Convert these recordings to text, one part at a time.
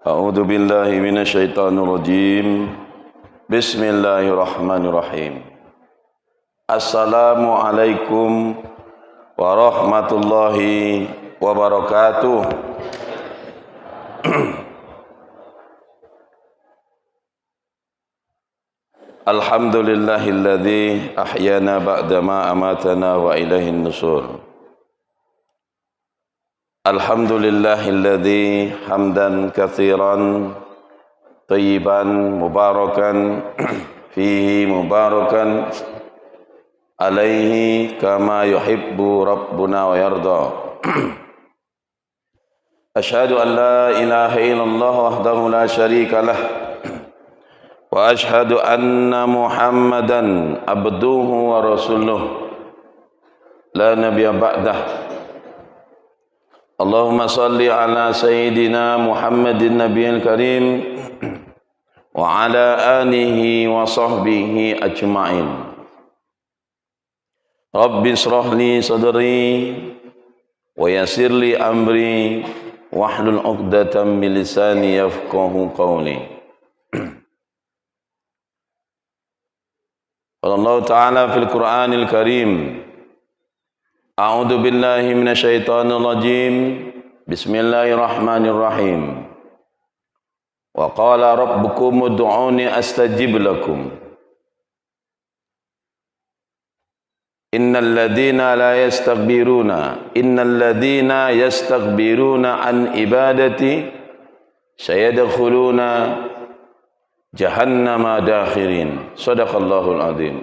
A'udzu billahi minasyaitonir rajim. Bismillahirrahmanirrahim. Assalamualaikum warahmatullahi wabarakatuh. Alhamdulillahilladzi ahyana ba'dama amatana wa ilaihin nusur. Alhamdulillahilladzi hamdan katsiran tayyiban mubarakan fihi mubarakan alaihi kama yuhibbu rabbuna wa yarda. Asyhadu an la ilaha illallah wahdahu la syarika lah wa asyhadu anna Muhammadan abduhu wa rasuluh la nabiyya ba'dah. Allahumma salli ala sayyidina Muhammadin nabiyil karim wa ala alihi wa sahbihi ajma'in. Rabbi israh li sadri wa yassir li amri wahlul 'uqdatam min lisani yafqahu qawli. Allah Ta'ala fil Qur'anil Karim. A'udzu billahi minasyaitonir rajim. Bismillahirrahmanirrahim. Wa qala rabbukum ud'uni astajib lakum. Innal ladzina yastakbiruna an ibadati sayadkhuluna jahannama dakhirin. Shadaqallahul azim.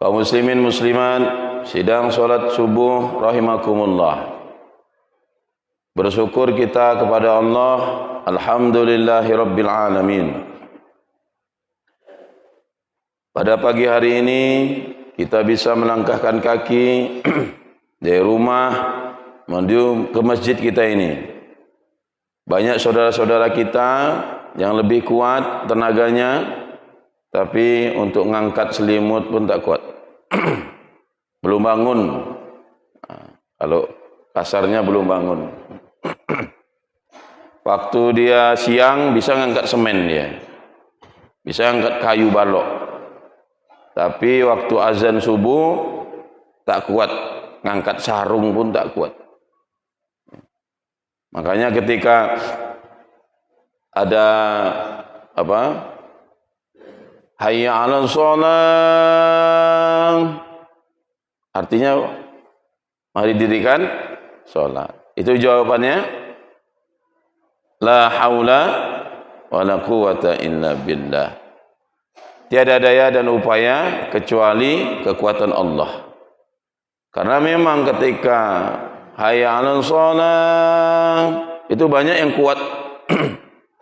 Kaum muslimin muslimat sidang salat subuh rahimakumullah. Bersyukur kita kepada Allah, alhamdulillahirabbil alamin. Pada pagi hari ini kita bisa melangkahkan kaki dari rumah menuju ke masjid kita ini. Banyak saudara-saudara kita yang lebih kuat tenaganya, tapi untuk ngangkat selimut pun tak kuat. Belum bangun. Kalau kasarnya belum bangun. Waktu dia siang bisa ngangkat semen dia. Bisa ngangkat kayu balok. Tapi waktu azan subuh tak kuat. Ngangkat sarung pun tak kuat. Makanya ketika ada hayya 'alan shalah, artinya mari dirikan salat. Itu jawabannya la haula wala quwata illa billah. Tiada daya dan upaya kecuali kekuatan Allah. Karena memang ketika hayya 'alan shalah itu banyak yang kuat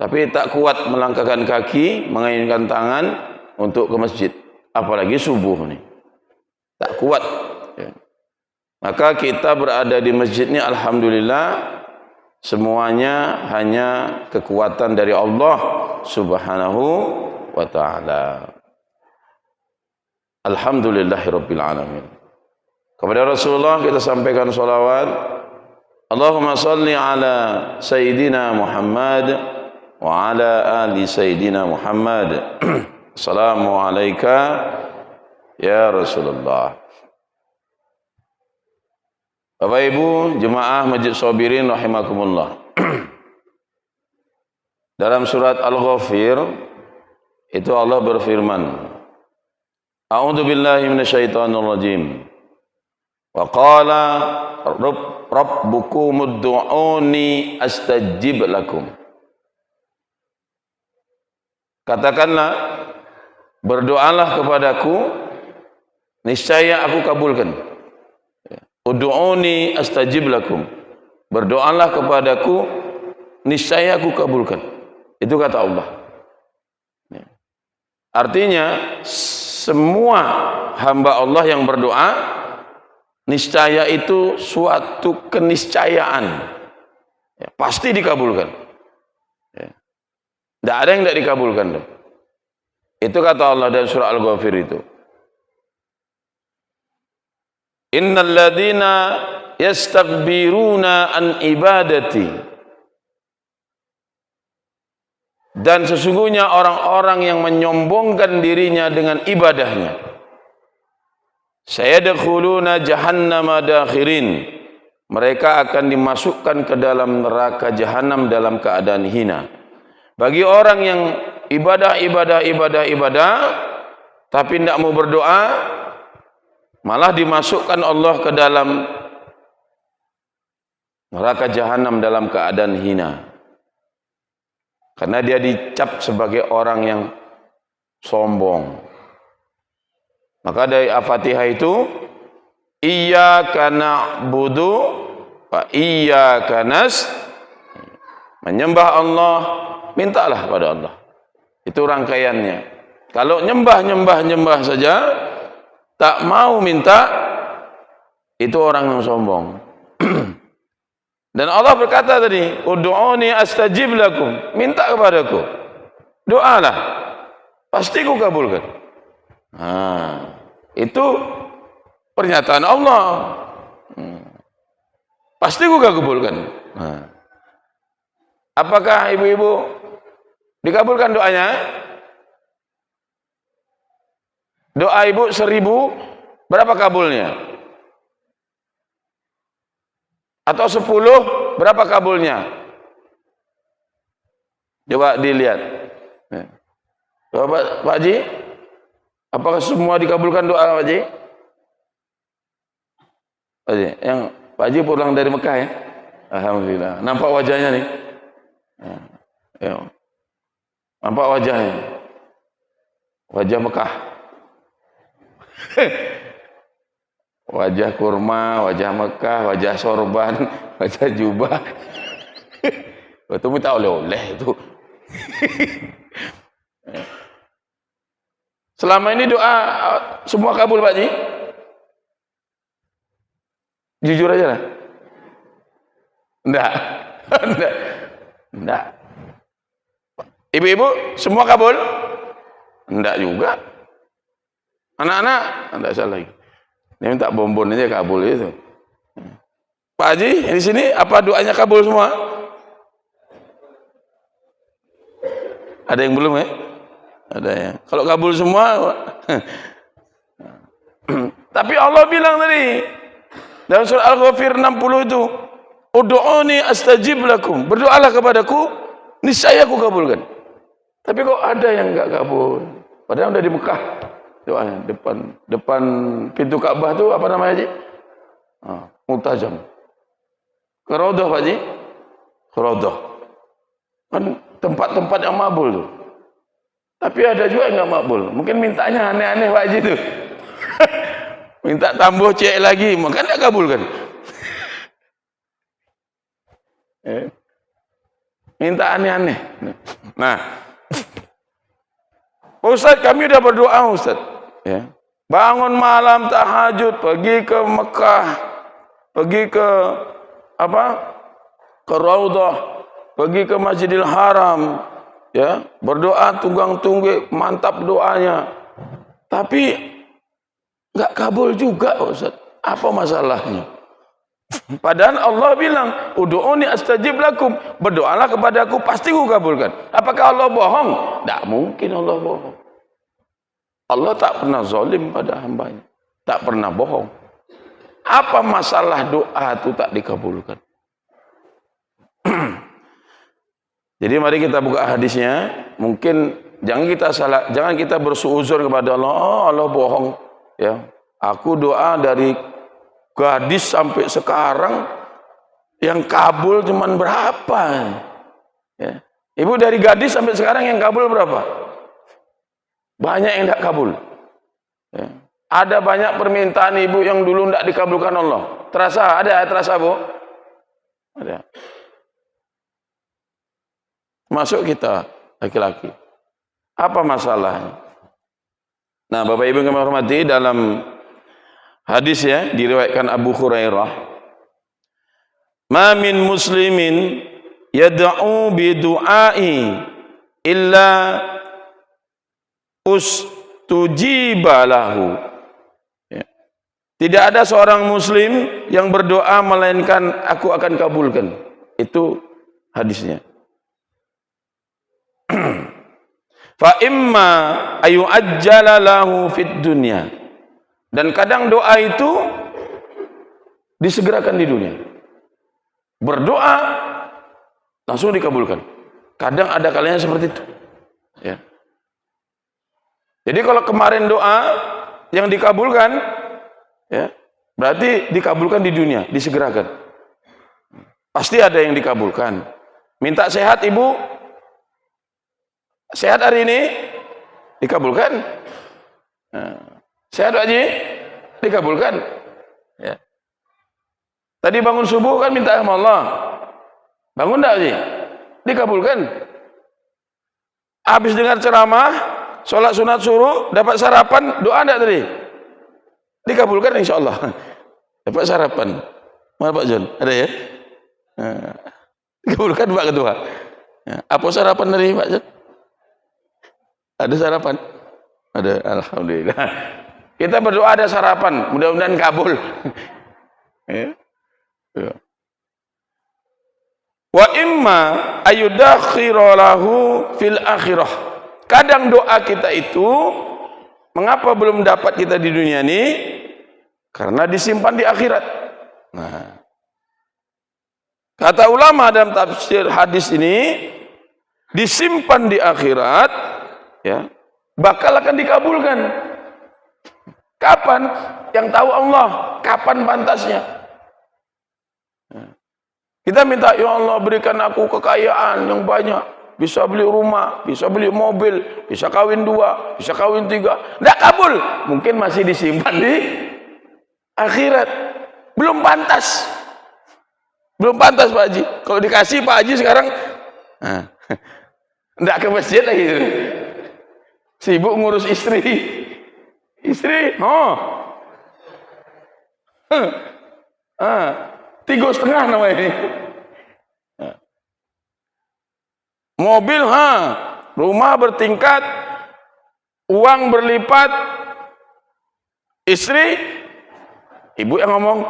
tapi tak kuat melangkahkan kaki, mengayunkan tangan untuk ke masjid, apalagi subuh nih, tak kuat ya. Maka kita berada di masjid ini alhamdulillah, semuanya hanya kekuatan dari Allah subhanahu wa ta'ala. Alhamdulillahirabbil alamin. Kepada Rasulullah kita sampaikan salawat. Allahumma salli ala sayyidina Muhammad wa ala ali sayyidina Muhammad. Assalamualaikum ya Rasulullah. Bapak Ibu jemaah Masjid Sabirin rahimakumullah. Dalam surat Al-Ghafir itu Allah berfirman, A'udzu billahi minasyaitonir rajim. Wa qala rabbukum ud'uni astajib lakum. Katakanlah, berdoalah kepadaku, niscaya aku kabulkan. Ud'uni astajib lakum. Berdoalah kepadaku, niscaya aku kabulkan. Itu kata Allah. Artinya, semua hamba Allah yang berdoa, niscaya itu suatu keniscayaan. Pasti dikabulkan. Tidak ada yang tidak dikabulkan. Itu kata Allah dalam surah Al-Ghafir itu. innal ladzina yastakbiruna an ibadati, dan sesungguhnya orang-orang yang menyombongkan dirinya dengan ibadahnya, sayadkhuluna jahannama dakhirin, mereka akan dimasukkan ke dalam neraka jahanam dalam keadaan hina. Bagi orang yang ibadah tapi tidak mau berdoa, malah dimasukkan Allah ke dalam neraka jahanam dalam keadaan hina. Karena dia dicap sebagai orang yang sombong. Maka dari Al-Fatihah itu, iyyaka na'budu wa iyyaka menyembah Allah, mintalah pada Allah. Itu rangkaiannya. Kalau nyembah saja, tak mau minta, itu orang yang sombong. Dan Allah berkata tadi, ud'uni astajib lakum, minta kepadaku, doalah, pasti ku kabulkan. Itu pernyataan Allah, pasti ku kabulkan. Apakah ibu-ibu dikabulkan doanya? Doa ibu 1000, berapa kabulnya? Atau 10, berapa kabulnya? Coba dilihat. Coba Pak Haji, apakah semua dikabulkan doa Pak Haji? Pak Haji, yang Pak Haji pulang dari Mekah ya? Alhamdulillah. Nampak wajahnya nih. Nampak wajahnya. Wajah Mekah. Wajah kurma, wajah Mekah, wajah sorban, wajah jubah. Itu minta oleh-oleh itu. Selama ini doa semua kabul Pak Ji? Jujur aja lah. Enggak. Ibu-ibu semua kabul? Enggak juga. Anak-anak enggak salah lagi. Dia minta bonbon aja kabul itu. Pak Haji di sini apa doanya kabul semua? Ada yang belum ya? Ada ya. Kalau kabul semua, tapi Allah bilang tadi dalam surah Al-Ghafir 60 itu, ud'uni astajib lakum, berdoalah kepadaku, niscaya aku kabulkan. Tapi kok ada yang enggak kabul? Padahal udah di Mekah. Doanya depan pintu Ka'bah itu apa namanya Haji? Multazam. Ke Raudhah Pak Haji? Ke Raudhah. Kan tempat-tempat yang makbul tuh. Tapi ada juga yang enggak makbul. Mungkin mintanya aneh-aneh Pak Haji tuh. Minta tambah cek lagi, maka enggak kabul kan? Minta aneh-aneh. Nah, Ustaz, kami udah berdoa Ustaz, ya. Bangun malam tahajud, pergi ke Mekah, pergi ke ke Raudhah, pergi ke Masjidil Haram, ya, berdoa tunggang-tunggi, mantap doanya. Tapi enggak kabul juga Ustaz. Apa masalahnya? Padahal Allah bilang, ud'uni astajib lakum, berdoalah kepadaku, pasti ku kabulkan. Apakah Allah bohong? Tak mungkin Allah bohong. Allah tak pernah zalim pada hambanya, tak pernah bohong. Apa masalah doa itu tak dikabulkan? Jadi mari kita buka hadisnya. Mungkin jangan kita bersuuzon kepada Allah. Oh, Allah bohong, ya. Aku doa dari gadis sampai sekarang yang kabul cuman berapa? Ya. Ibu dari gadis sampai sekarang yang kabul berapa? Banyak yang tidak kabul. Ya. Ada banyak permintaan ibu yang dulu tidak dikabulkan Allah. Terasa? Ada? Terasa Bu? Ada. Masuk kita laki-laki. Apa masalahnya? Nah, Bapak Ibu yang kami hormati, dalam hadis ya diriwayatkan Abu Hurairah, "Ma min muslimin yad'u bi du'ai illa ustujiba lahu." Ya. Tidak ada seorang muslim yang berdoa melainkan aku akan kabulkan. Itu hadisnya. Fa imma ayu ajjala lahu fid dunya. Dan kadang doa itu disegerakan di dunia. Berdoa langsung dikabulkan. Kadang ada kalanya seperti itu. Ya. Jadi kalau kemarin doa yang dikabulkan, ya, berarti dikabulkan di dunia, disegerakan. Pasti ada yang dikabulkan. Minta sehat ibu, sehat hari ini, dikabulkan. Sehat Pak Haji, dikabulkan. Ya. Tadi bangun subuh kan minta sama Allah. Bangun enggak Haji? Dikabulkan. Habis dengar ceramah, sholat sunat suruh, dapat sarapan, doa enggak tadi? Dikabulkan insya Allah. Dapat sarapan. Mana Pak John? Ada ya? Dikabulkan Pak Ketua. Apa sarapan dari Pak John? Ada sarapan? Ada, alhamdulillah. Kita berdoa ada sarapan, mudah-mudahan kabul. Ya. Ya. Wa imma ayudakhira lahu fil akhirah. Kadang doa kita itu mengapa belum dapat kita di dunia ini? Karena disimpan di akhirat. Nah, kata ulama dalam tafsir hadis ini, disimpan di akhirat, ya, bakal akan dikabulkan. Kapan? Yang tahu Allah. Kapan pantasnya? Kita minta, ya Allah berikan aku kekayaan yang banyak, bisa beli rumah, bisa beli mobil, bisa kawin 2, bisa kawin 3. Tidak kabul, mungkin masih disimpan di akhirat. Belum pantas, belum pantas Pak Haji. Kalau dikasih Pak Haji sekarang, tidak ke masjid lagi, sibuk ngurus istri, oh, 3,5 namanya ini. Mobil, rumah bertingkat, uang berlipat, istri, ibu yang ngomong,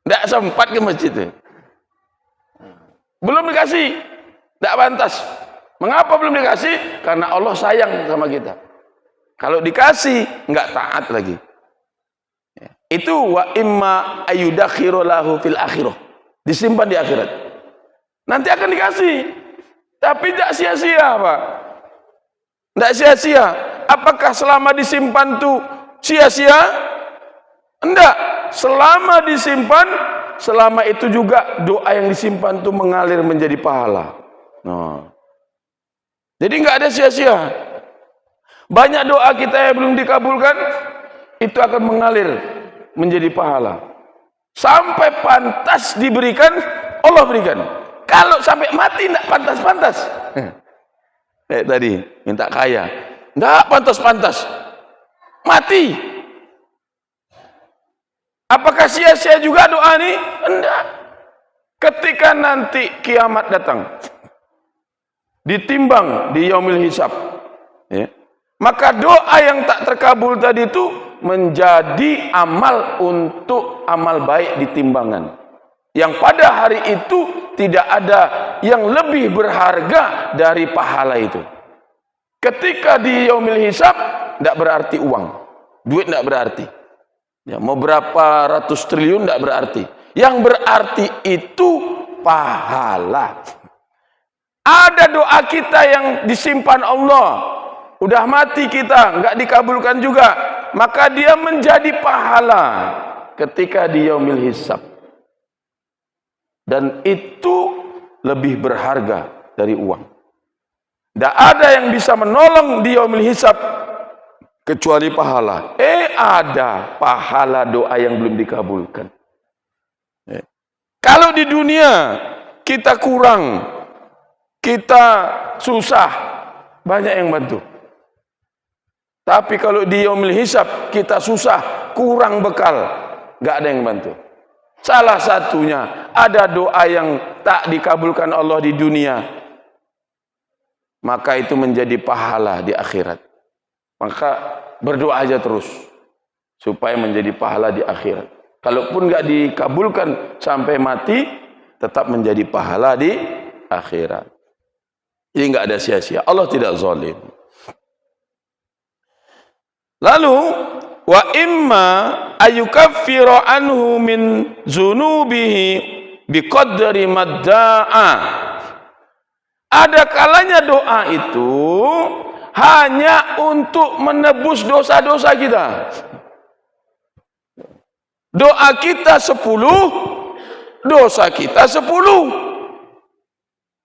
tidak sempat ke masjid. Belum dikasih, tidak pantas. Mengapa belum dikasih? Karena Allah sayang sama kita. Kalau dikasih, nggak taat lagi. Itu wa imma ayudakhiru lahu fil akhirah. Disimpan di akhirat. Nanti akan dikasih. Tapi tidak sia-sia, Pak. Tidak sia-sia. Apakah selama disimpan itu sia-sia? Enggak. Selama disimpan, selama itu juga doa yang disimpan itu mengalir menjadi pahala. Nah. Jadi enggak ada sia-sia. Banyak doa kita yang belum dikabulkan, itu akan mengalir menjadi pahala. Sampai pantas diberikan, Allah berikan. Kalau sampai mati tidak pantas-pantas. Tadi minta kaya, tidak pantas-pantas. Mati. Apakah sia-sia juga doa ini? Tidak. Ketika nanti kiamat datang, ditimbang di yaumil hisab, ya, maka doa yang tak terkabul tadi itu menjadi amal untuk amal baik di timbangan. Yang pada hari itu tidak ada yang lebih berharga dari pahala itu. Ketika di yaumil hisab, tidak berarti uang, duit tidak berarti. Ya, mau berapa ratus triliun tidak berarti. Yang berarti itu pahala. Ada doa kita yang disimpan Allah, udah mati kita, nggak dikabulkan juga, maka dia menjadi pahala ketika di yaumil hisab. Dan itu lebih berharga dari uang. Tidak ada yang bisa menolong di yaumil hisab kecuali pahala. Ada pahala doa yang belum dikabulkan. Kalau di dunia kita kurang, kita susah, banyak yang bantu. Tapi kalau di yaumil hisab kita susah, kurang bekal, nggak ada yang bantu. Salah satunya ada doa yang tak dikabulkan Allah di dunia, maka itu menjadi pahala di akhirat. Maka berdoa aja terus. supaya menjadi pahala di akhirat. Kalaupun nggak dikabulkan sampai mati, tetap menjadi pahala di akhirat. Jadi nggak ada sia-sia. Allah tidak zalim. Lalu wa imma ayukaffiru anhu min zunubihi biqadri madda'a. Ada kalanya doa itu hanya untuk menebus dosa-dosa kita. Doa kita 10, dosa kita 10.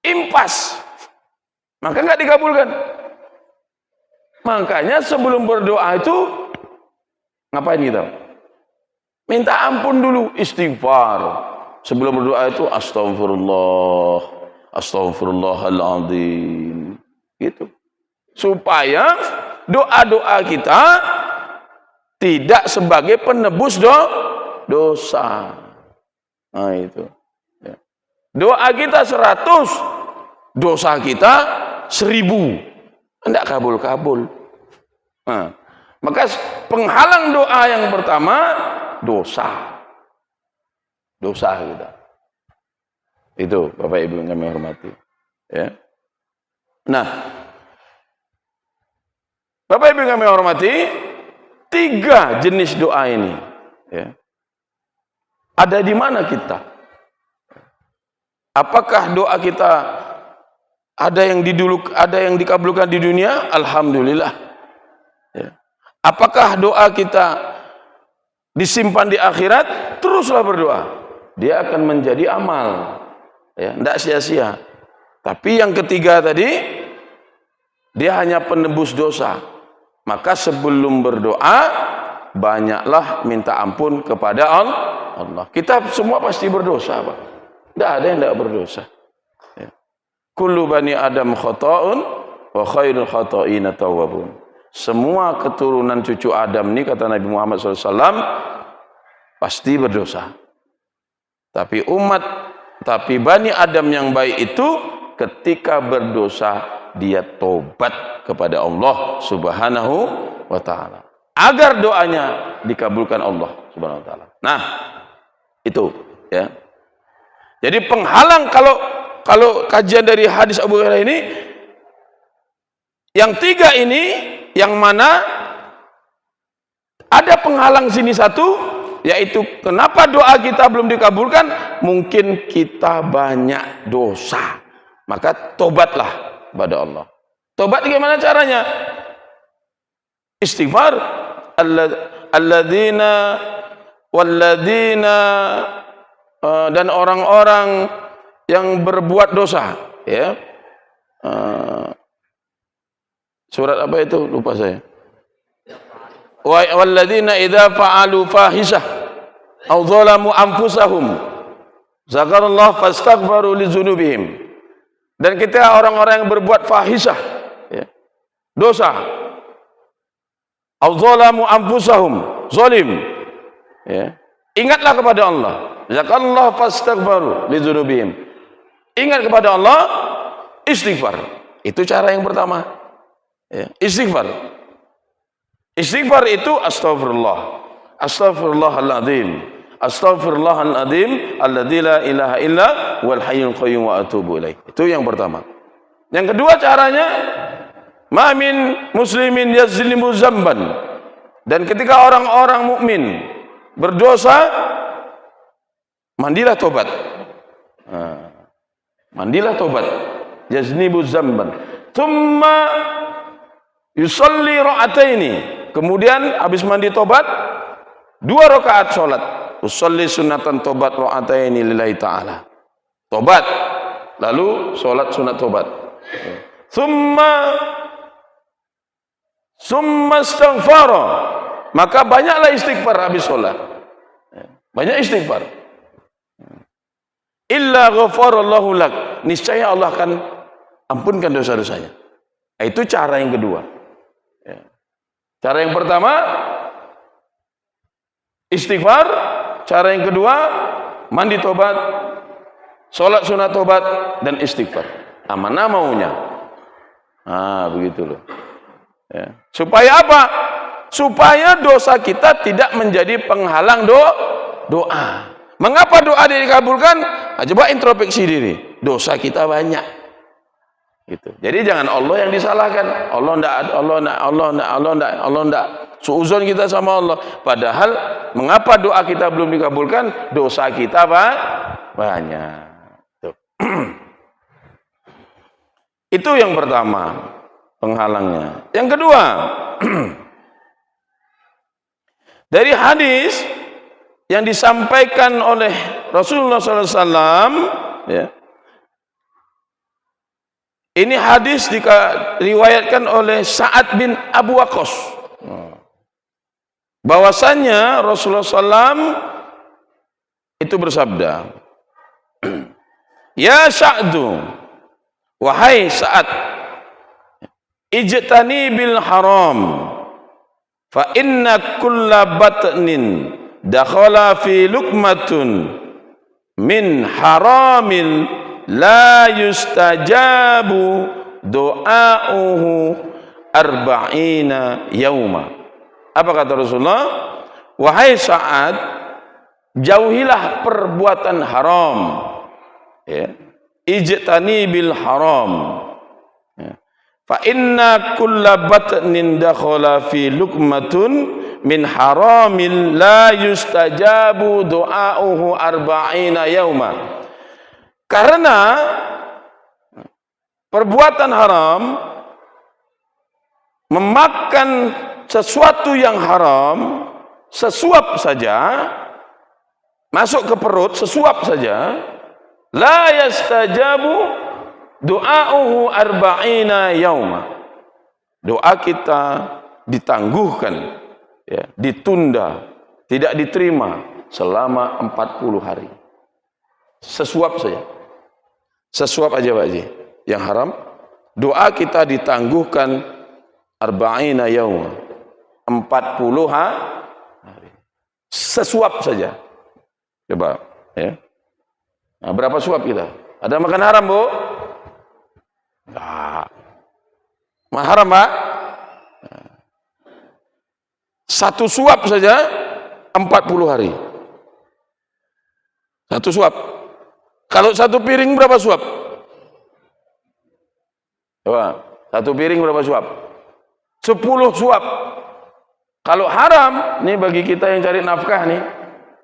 Impas. Maka nggak dikabulkan. Makanya sebelum berdoa itu ngapain kita? Minta ampun dulu, istighfar. Sebelum berdoa itu astagfirullah, astagfirullahaladzim. Gitu. Supaya doa-doa kita tidak sebagai penebus dosa. Nah itu. Ya. Doa kita 100, dosa kita 1000. Tidak kabul-kabul. Nah, maka penghalang doa yang pertama dosa. Dosa kita. Itu Bapak Ibu yang kami hormati. Ya. Nah, Bapak Ibu yang kami hormati, 3 jenis doa ini. Ya. Ada di mana kita? Apakah doa kita ada yang dikabulkan di dunia? Alhamdulillah. Ya. Apakah doa kita disimpan di akhirat? Teruslah berdoa. Dia akan menjadi amal. Ya, tidak sia-sia. Tapi yang ketiga tadi, dia hanya penebus dosa. Maka sebelum berdoa, banyaklah minta ampun kepada Allah. Kita semua pasti berdosa, Pak. Tidak ada yang tidak berdosa. Kullu bani Adam khata'un wa khairul khata'ina tawwabun. Semua keturunan cucu Adam ini, kata Nabi Muhammad SAW, pasti berdosa. Tapi bani Adam yang baik itu ketika berdosa dia tobat kepada Allah Subhanahu wa taala agar doanya dikabulkan Allah Subhanahu wa taala. Nah, itu ya. Jadi penghalang kalau kajian dari hadis Abu Hurairah ini, yang 3 ini, yang mana ada penghalang sini 1, yaitu kenapa doa kita belum dikabulkan? Mungkin kita banyak dosa. Maka tobatlah kepada Allah. Tobat gimana caranya? Istighfar. Alladzina walladzina, dan orang-orang yang berbuat dosa, ya. Surat apa itu? Lupa saya. Walladzina idza fa'alu fahisah aw zalamu anfusahum zakarallahu fastaghfaru lidzunubihim. Dan kita orang-orang yang berbuat fahisah, ya, dosa, aw zalamu anfusahum, zalim, ya, ingatlah kepada Allah. Zakarallahu fastaghfaru lidzunubihim. Ingat kepada Allah, istighfar. Itu cara yang pertama. Ya, istighfar. Istighfar itu astagfirullah, astagfirullahaladzim, astagfirullahaladzim, alladzi la ilaha illa wal hayyul qayyum wa atubu ilaih. Itu yang pertama. Yang kedua caranya, ma min muslimin yazlimu zamban. Dan ketika orang-orang mukmin berdosa, mandilah tobat. Mandilah tobat. Yaznibu zamban. Thumma yusalli ra'ataini. Kemudian habis mandi tobat, 2 rakaat sholat. Usalli sunatan tobat ra'ataini lillahi ta'ala. Tobat, lalu sholat sunat tobat. Thumma astaghfara. Maka banyaklah istighfar habis sholat. Banyak istighfar. Illa ghafarallahu lak. Niscaya Allah akan ampunkan dosa-dosanya. Itu cara yang kedua. Ya. Cara yang pertama istighfar. Cara yang kedua mandi tobat, sholat sunat tobat, dan istighfar. Mana maunya? Begitu loh. Ya. Supaya apa? supaya dosa kita tidak menjadi penghalang doa. Mengapa doa dikabulkan? Nah, coba introspeksi diri. Dosa kita banyak. Gitu. Jadi jangan Allah yang disalahkan. Allah enggak. Suuzon kita sama Allah. Padahal mengapa doa kita belum dikabulkan? Dosa kita banyak. Tuh. Itu yang pertama, penghalangnya. Yang kedua, dari hadis yang disampaikan oleh Rasulullah SAW, ya, ini hadis diriwayatkan oleh Sa'ad bin Abu Waqqas, bahwasannya Rasulullah SAW itu bersabda, ya Sa'du, wahai Sa'ad, ijtani bil haram, fa inna kulla batnin dakhala fi lukmatun min haramil la yustajabu doa'uhu arba'ina yauma. Apa kata Rasulullah? Wahai Sa'ad, jauhilah perbuatan haram, ya. Ijtani bil haram, ya. Fa inna kulla batnin dakhala fi lukmatun min haramil la yustajabu doa'uhu arba'ina yauma. Karena perbuatan haram, memakan sesuatu yang haram, sesuap saja, masuk ke perut, sesuap saja, la yastajabu doa'uhu arba'ina yauma. Doa kita ditangguhkan, ya, ditunda, tidak diterima selama 40 hari. Sesuap saja. Sesuap aja Pak Haji. Yang haram, doa kita ditangguhkan arba'ina yauma. 40 hari. Sesuap saja. Coba, ya. Nah, berapa suap kita? Ada makan haram, Bu? Enggak. Haram, Pak? Satu suap saja 40 hari. Satu suap. Kalau satu piring berapa suap? Coba, satu piring berapa suap? 10 suap. Kalau haram, nih bagi kita yang cari nafkah nih,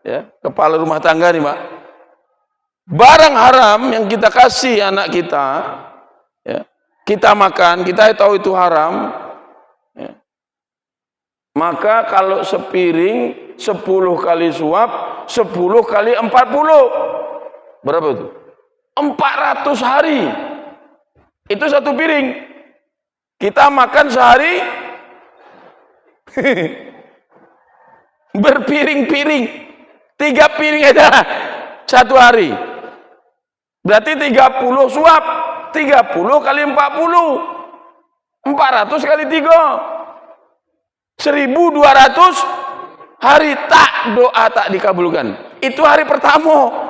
ya, kepala rumah tangga nih, Pak. Barang haram yang kita kasih anak kita, ya, kita makan, kita tahu itu haram, ya. Maka kalau sepiring 10 kali suap, 10 kali 40. Berapa itu? 400 hari. Itu satu piring. Kita makan sehari berpiring-piring. 3 piring aja satu hari. Berarti 30 suap. 30 kali 40. 400 kali 3. 1200 hari doa tak dikabulkan. Itu hari pertama.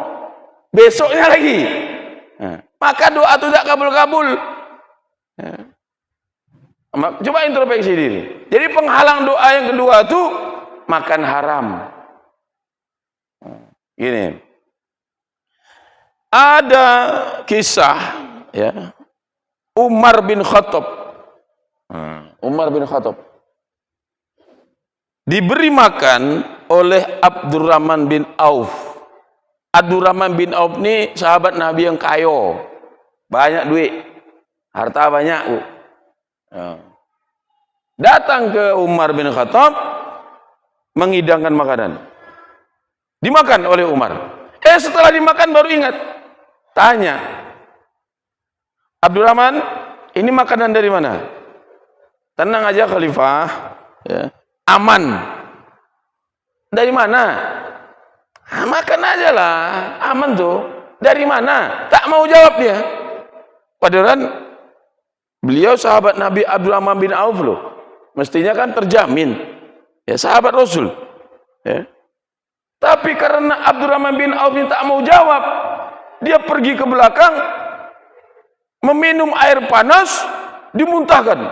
Besoknya lagi. Nah, maka doa itu tidak kabul-kabul. Nah, coba introspeksi diri. Jadi penghalang doa yang kedua itu makan haram. Gini. Ada kisah, ya, Umar bin Khattab. Umar bin Khattab diberi makan oleh Abdurrahman bin Auf. Abdurrahman bin Auf ini sahabat Nabi yang kaya, banyak duit, harta banyak. Datang ke Umar bin Khattab menghidangkan makanan, dimakan oleh Umar. Setelah dimakan baru ingat, tanya, Abdurrahman, ini makanan dari mana? Tenang aja Khalifah, ya, aman. Dari mana? Makan aja lah, aman tuh. Dari mana? Tak mau jawab dia. Padahal beliau sahabat Nabi Abdurrahman bin Auf loh. Mestinya kan terjamin, ya, sahabat Rasul, ya. Tapi karena Abdurrahman bin Auf ini tak mau jawab, dia pergi ke belakang, meminum air panas, dimuntahkan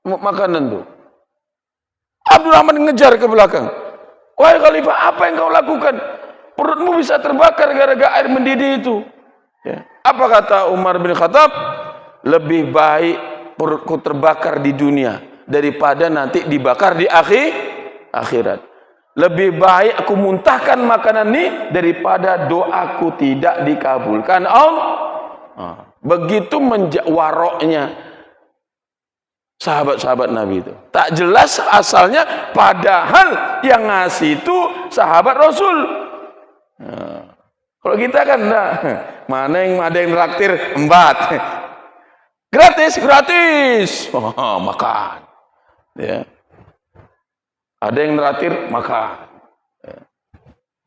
makanan tuh. Abdurrahman ngejar ke belakang. Wahai khalifah, apa yang kau lakukan? Perutmu bisa terbakar gara-gara air mendidih itu. Ya. Apa kata Umar bin Khattab? Lebih baik perutku terbakar di dunia daripada nanti dibakar di akhirat. Lebih baik aku muntahkan makanan ini daripada doaku tidak dikabulkan Allah. Begitu waroknya sahabat-sahabat Nabi itu. Tak jelas asalnya, padahal yang ngasih itu sahabat Rasul. Kalau kita kan enggak. Ada yang traktir 4. Gratis. Makan. Ya. Ada yang traktir makan. Ya.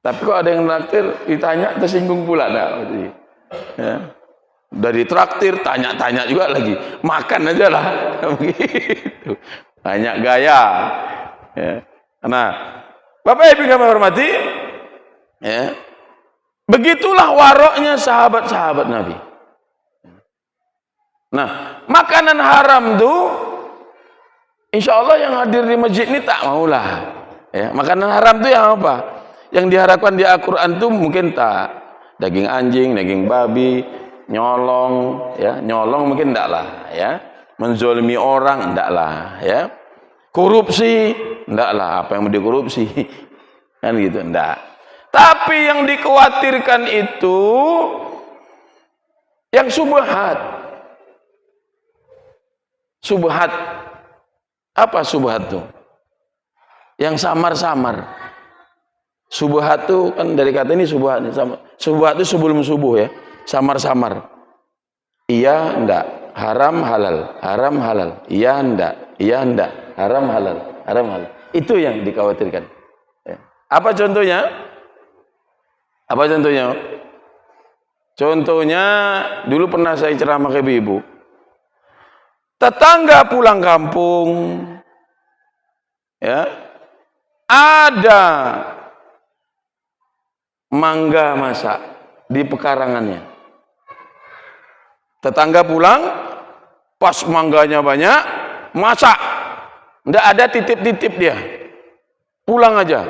Tapi kok ada yang traktir ditanya tersinggung pula enggak? Ya. Dari traktir tanya-tanya juga lagi. Makan aja lah. Begitu. Banyak gaya. Ya. Nah, Bapak Ibu yang kami hormati, ya. Begitulah waroknya sahabat-sahabat Nabi. Nah, makanan haram tuh insya Allah yang hadir di masjid ini tak maulah. Ya, makanan haram tuh yang apa? Yang diharapkan di Al-Quran tuh mungkin tak. Daging anjing, daging babi, nyolong, ya, nyolong mungkin enggak lah, ya. Menzolimi orang enggak lah, ya. Korupsi enggak lah, apa yang mau dikorupsi? Kan gitu, enggak. Tapi yang dikhawatirkan itu yang subhat. Subhat. Apa subhat tuh? Yang samar-samar. Subhat tuh kan dari kata ini subhat. Subhat itu sebelum subuh, ya. Samar-samar. Iya enggak, haram halal, haram halal. Iya enggak, haram halal, haram halal. Itu yang dikhawatirkan. Ya. Apa contohnya? Apa contohnya? Contohnya dulu pernah saya ceramah ke ibu. Tetangga pulang kampung, ya, ada mangga masak di pekarangannya. Tetangga pulang, pas mangganya banyak, masak. Nggak ada titip-titip dia. Pulang aja.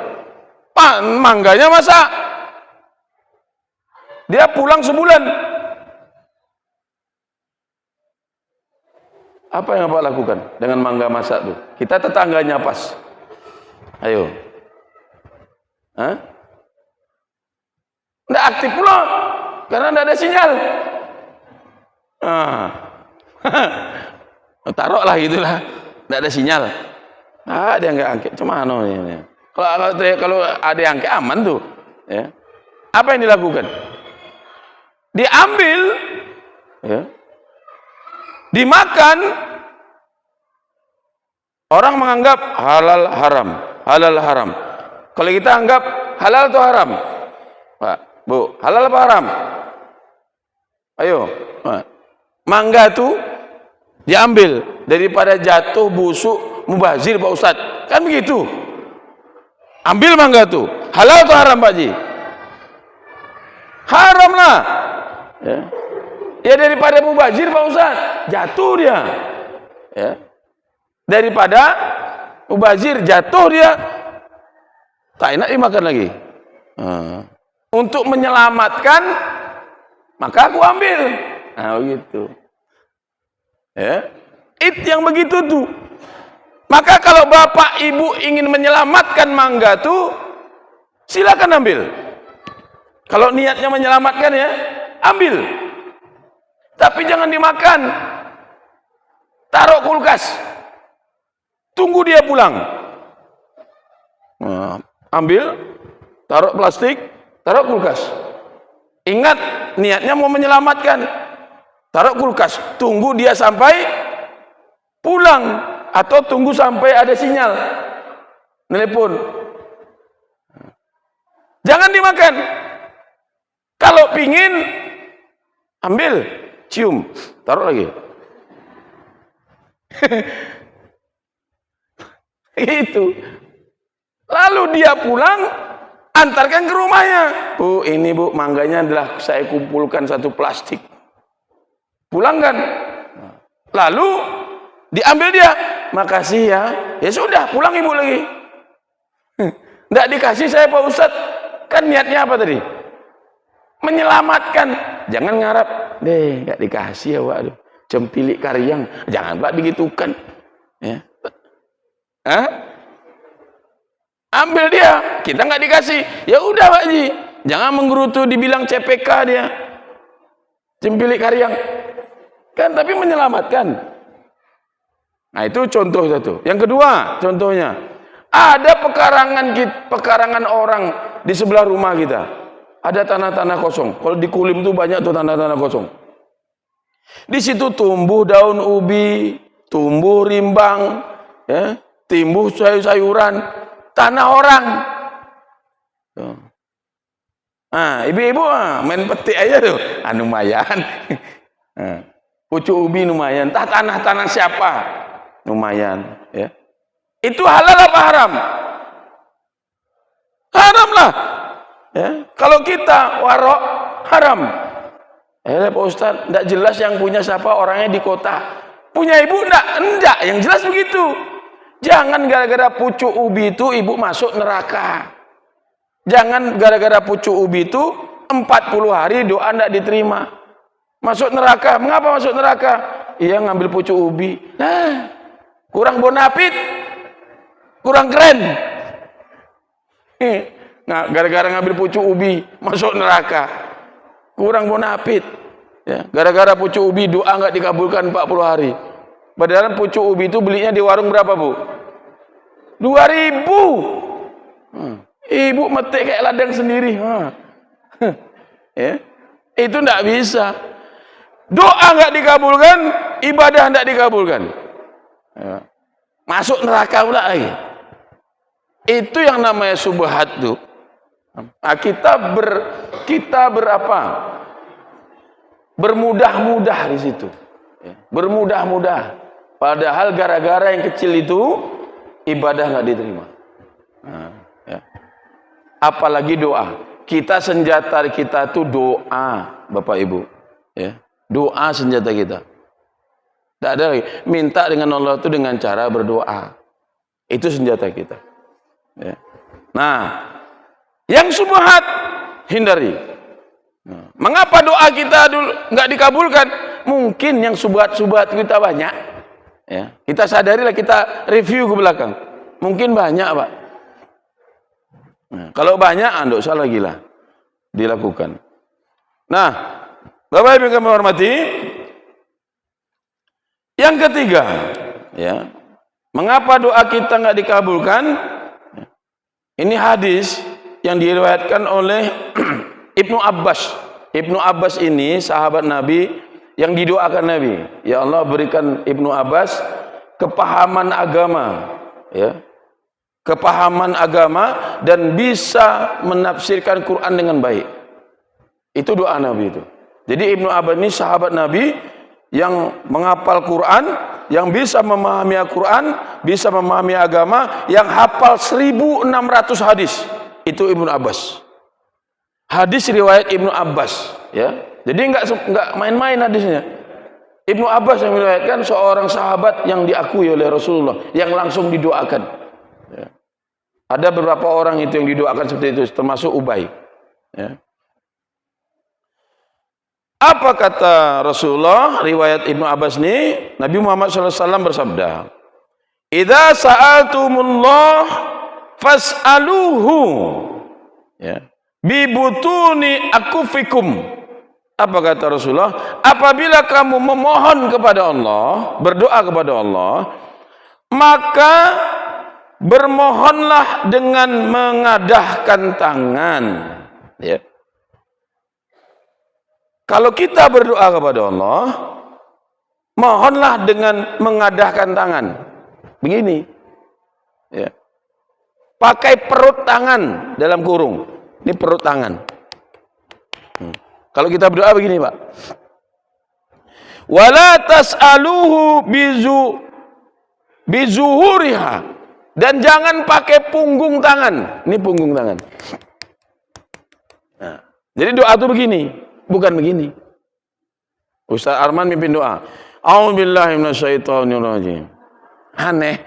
Mangganya masak. Dia pulang sebulan. Apa yang Bapak lakukan dengan mangga masak tuh? Kita tetangganya pas. Ayo. Hah? Nggak aktif pula. Karena nggak ada sinyal. Taruhlah gitulah. Nggak ada sinyal. Ada yang nggak angkat. Cuma ini. Kalau ada yang angkat aman tuh. Ya. Apa yang dilakukan? Diambil, ya, dimakan. Orang menganggap halal haram, halal haram. Kalau kita anggap halal atau haram, Pak, Bu, halal apa haram? Ayo, Pak. Mangga itu diambil daripada jatuh busuk mubazir, Pak Ustadz, kan begitu. Ambil mangga itu, halal atau haram, Pak Ji? Haram lah. Ya daripada mubazir Pak Ustaz, jatuh dia. Ya. Daripada mubazir jatuh dia, tak enak dimakan lagi. Untuk menyelamatkan, maka aku ambil. Nah begitu. Ya. Itu yang begitu tuh. Maka kalau bapak ibu ingin menyelamatkan mangga tuh, silakan ambil. Kalau niatnya menyelamatkan, ya, ambil. Tapi jangan dimakan. Taruh kulkas. Tunggu dia pulang. Nah, ambil, taruh plastik, taruh kulkas. Ingat, niatnya mau menyelamatkan. Taruh kulkas. Tunggu dia sampai pulang. Atau tunggu sampai ada sinyal. Telepon. Jangan dimakan. Kalau pingin, ambil, cium, taruh lagi. Itu. Lalu dia pulang, antarkan ke rumahnya. Bu, ini Bu, mangganya adalah saya kumpulkan satu plastik. Pulangkan. Lalu diambil dia. makasih ya. Ya sudah, pulang ibu lagi. Nggak dikasih saya Pak Ustadz. Kan niatnya apa tadi? Menyelamatkan. Jangan ngarap, deh nggak dikasih ya Pak. Cempilik karyang. Jangan Pak digitukan. Ya. Hah? Ambil dia, kita nggak dikasih. Ya udah Pak Ji. Jangan menggerutu dibilang CPK dia. Cempilik karyang. Kan tapi menyelamatkan. Nah, itu contoh satu. Yang kedua, contohnya ada pekarangan orang di sebelah rumah kita. Ada tanah-tanah kosong. Kalau di Kulim tuh banyak tuh tanah-tanah kosong. Di situ tumbuh daun ubi, tumbuh rimbang, ya, tumbuh sayur-sayuran, tanah orang. Nah, ibu-ibu main petik aja tuh, lumayan. Pucuk ubi lumayan. Entah tanah-tanah siapa, lumayan. Ya. Itu halal apa haram? Haram lah. Ya. Kalau kita warok, haram. Pak Ustadz, tidak jelas yang punya siapa, orangnya di kota. Punya ibu enggak, yang jelas begitu. Jangan gara-gara pucuk ubi itu ibu masuk neraka. Jangan gara-gara pucuk ubi itu 40 hari doa tidak diterima. Masuk neraka. Mengapa masuk neraka? Iya ngambil pucuk ubi. Nah, kurang bonafit, kurang keren. Nah, gara-gara ngambil pucuk ubi masuk neraka, kurang bonafit. Ya, gara-gara pucuk ubi doa nggak dikabulkan 40 hari. Padahal pucuk ubi itu belinya di warung berapa Bu? 2.000. Ibu metik kayak ladang sendiri. Ya, itu nggak bisa. Doa nggak dikabulkan, ibadah nggak dikabulkan. Ya. Masuk neraka pula lagi. Itu yang namanya subhat tuh. Nah, kita berapa? Bermudah-mudah di situ. Ya. Bermudah-mudah. Padahal gara-gara yang kecil itu ibadah nggak diterima. Nah, ya. Apalagi doa. Kita senjata kita itu doa, Bapak Ibu. Ya. Doa senjata kita. Tidak ada lagi. Minta dengan Allah itu dengan cara berdoa. Itu senjata kita. Ya. Nah, yang subhat hindari. Nah, mengapa doa kita dulu nggak dikabulkan? Mungkin yang subhat kita banyak. Ya. Kita sadarilah, kita review ke belakang. Mungkin banyak, Pak. Nah, kalau banyak, tidak usah lagi lah dilakukan. Nah, Bapak Ibu kami hormati, yang ketiga, ya, mengapa doa kita nggak dikabulkan? Ini hadis yang diriwayatkan oleh Ibnu Abbas. Ibnu Abbas ini sahabat Nabi yang didoakan Nabi. Ya Allah, berikan Ibnu Abbas kepahaman agama, ya. Kepahaman agama dan bisa menafsirkan Quran dengan baik. Itu doa Nabi itu. Jadi Ibnu Abbas ini sahabat Nabi yang menghafal Quran, yang bisa memahami Al-Quran, bisa memahami agama, yang hafal 1.600 hadis. Itu Ibnu Abbas. Hadis riwayat Ibnu Abbas, ya. Jadi enggak main-main hadisnya. Ibnu Abbas yang meriwayatkan, seorang sahabat yang diakui oleh Rasulullah, yang langsung didoakan. Ya. Ada beberapa orang itu yang didoakan seperti itu, termasuk Ubay. Ya. Apa kata Rasulullah? Riwayat Ibnu Abbas ini, Nabi Muhammad SAW bersabda, "Idza sa'altumullah fas'aluhu, ya, bibutuni akufikum." Apa kata Rasulullah? Apabila kamu memohon kepada Allah, berdoa kepada Allah, maka bermohonlah dengan mengadahkan tangan. Ya. Kalau kita berdoa kepada Allah, mohonlah dengan mengadahkan tangan. Begini. Ya. Pakai perut tangan dalam kurung. Ini perut tangan. Kalau kita berdoa begini, Pak. Wala tas'aluhu bizuhuriha. Dan jangan pakai punggung tangan. Ini punggung tangan. Nah, jadi doa itu begini, bukan begini. Ustaz Arman mimpin doa. A'udzubillahi minasyaitonirrajim. Aneh.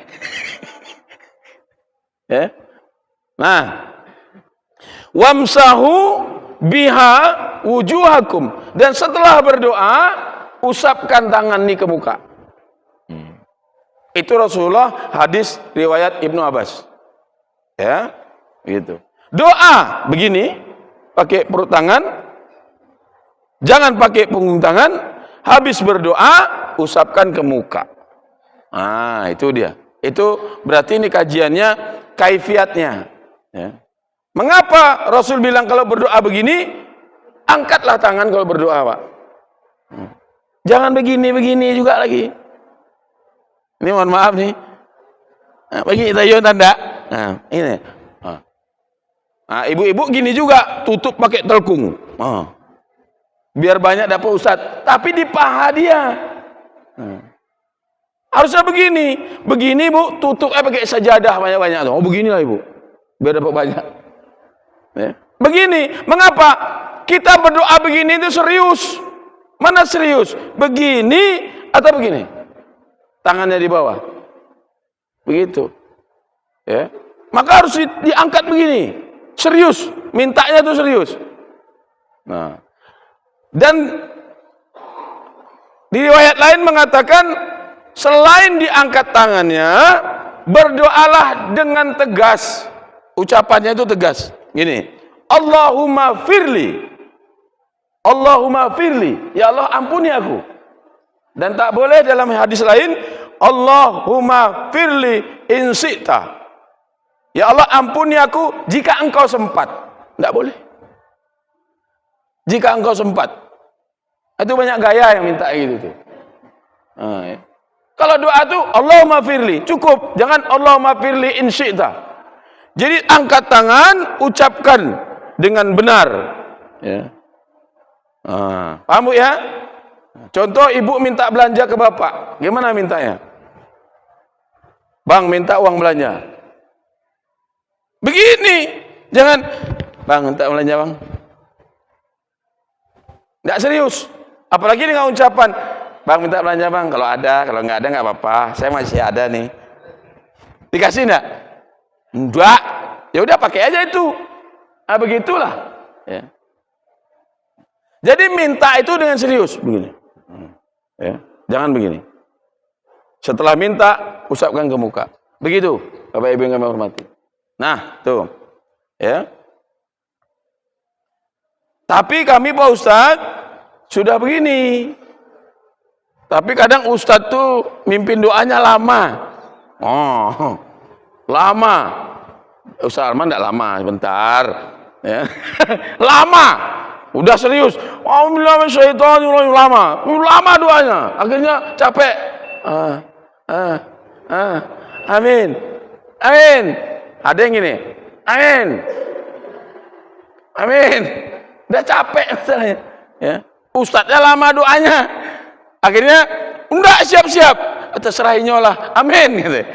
Ya. Nah, wamsahu biha wujuhakum, dan setelah berdoa usapkan tangan ini ke muka. Itu Rasulullah, hadis riwayat Ibnu Abbas. Ya, gitu. Doa begini, pakai perut tangan, jangan pakai punggung tangan. Habis berdoa, usapkan ke muka. Ah, itu dia. Itu berarti ini kajiannya, kaifiatnya. Ya. Mengapa Rasul bilang kalau berdoa begini, angkatlah tangan kalau berdoa, Pak. Jangan begini-begini juga lagi. Ini mohon maaf nih. Nah, bagi kita tanda. Nah, ini. Nah, ibu-ibu gini juga, tutup pakai telkung. Biar banyak dapat ustadz, tapi di paha dia. Harusnya begini bu, tutup pakai sajadah banyak-banyak. Oh beginilah ibu, biar dapat banyak. Ya. Begini, mengapa kita berdoa begini itu serius? Mana serius? Begini atau begini? Tangannya di bawah, begitu. Ya, maka harus diangkat begini, serius. Mintanya tuh serius. Nah, dan di riwayat lain mengatakan selain diangkat tangannya, berdoalah dengan tegas. Ucapannya itu tegas. Gini, Allahumma firli, Allahumma firli, ya Allah ampuni aku. Dan tak boleh dalam hadis lain, Allahumma firli in syi'ta, ya Allah ampuni aku jika engkau sempat. Tidak boleh. Jika engkau sempat. Itu banyak gaya yang minta gitu tuh. Nah, ya. Kalau doa tuh Allahumma firli, cukup. Jangan Allahumma firli in syi'ta. Jadi angkat tangan, ucapkan dengan benar. Ya. Paham bu ya? Contoh ibu minta belanja ke bapak, gimana mintanya? Bang minta uang belanja. Begini, jangan bang minta belanja bang. Nggak serius. Apalagi dengan ucapan, bang minta belanja bang. Kalau ada, kalau nggak ada nggak apa-apa. Saya masih ada nih. Dikasih nggak? Enggak. Ya udah pakai aja itu. Ah begitulah. Ya. Jadi minta itu dengan serius begini. Ya, jangan begini. Setelah minta, usapkan ke muka. Begitu, Bapak Ibu yang kami hormati. Nah, tuh. Ya. Tapi kami Pak Ustadz sudah begini. Tapi kadang Ustadz tuh mimpin doanya lama. Oh, lama. Ustadz Arman enggak lama, sebentar. Ya. Lama. Udah serius. Alhamdulillah syaitanir lama. Lama doanya. Akhirnya capek. Amin. Amin. Ada yang gini. Amin. Amin. Udah capek misalnya. Ya. Ustadznya lama doanya. Akhirnya enggak siap-siap. Terserahnya lah. Amin gitu.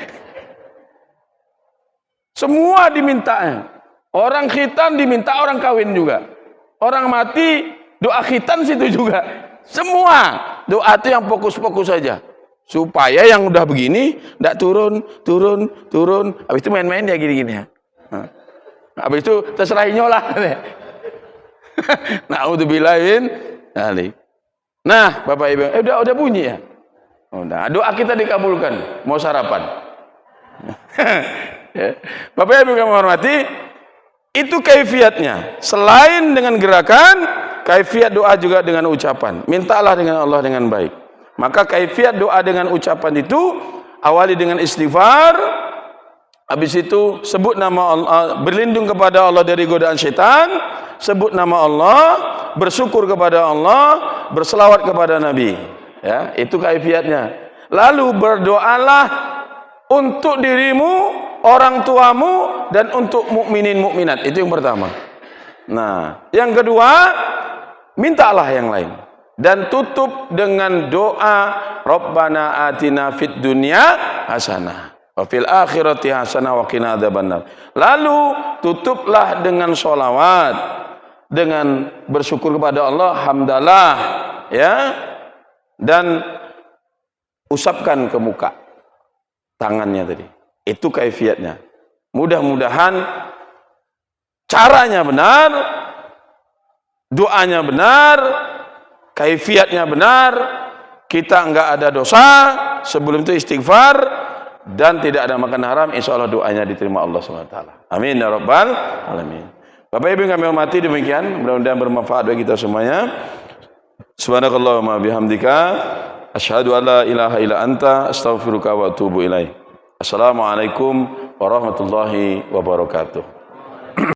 Semua dimintanya. Orang khitan diminta orang kawin juga. Orang mati doa khitan situ juga. Semua doa itu yang fokus-fokus saja. Supaya yang udah begini enggak turun. Habis itu main-main ya gini-gini ya. Habis itu terserahnya lah. Na'udzubillahin. Nah, Bapak Ibu, udah bunyi ya. Udah, doa kita dikabulkan. Mau sarapan. Bapak Ibu yang menghormati, itu kaifiatnya. Selain dengan gerakan, kaifiat doa juga dengan ucapan. Mintalah dengan Allah dengan baik. Maka kaifiat doa dengan ucapan itu awali dengan istighfar, habis itu sebut nama Allah, berlindung kepada Allah dari godaan syaitan, sebut nama Allah, bersyukur kepada Allah, berselawat kepada Nabi. Ya, itu kaifiatnya. Lalu berdoalah untuk dirimu, orang tuamu, dan untuk mukminin mukminat. Itu yang pertama. Nah, yang kedua, mintalah yang lain. Dan tutup dengan doa Rabbana atina fid dunya hasanah wa fil akhirati hasanah wa qina adzabannar. Lalu tutuplah dengan sholawat, dengan bersyukur kepada Allah, hamdalah, ya, dan usapkan ke muka. tangannya tadi. Itu kaifiatnya. Mudah-mudahan caranya benar, doanya benar, kaifiatnya benar, kita enggak ada dosa, sebelum itu istighfar, dan tidak ada makan haram, insya Allah doanya diterima Allah SWT. Amin ya rabbal alamin. Bapak Ibu yang kami hormati, demikian mudah-mudahan bermanfaat bagi kita semuanya. Subhanakallahumma bihamdika asyhadu an la ilaha illa anta astaghfiruka wa atubu ilaik. Assalamualaikum warahmatullahi wabarakatuh.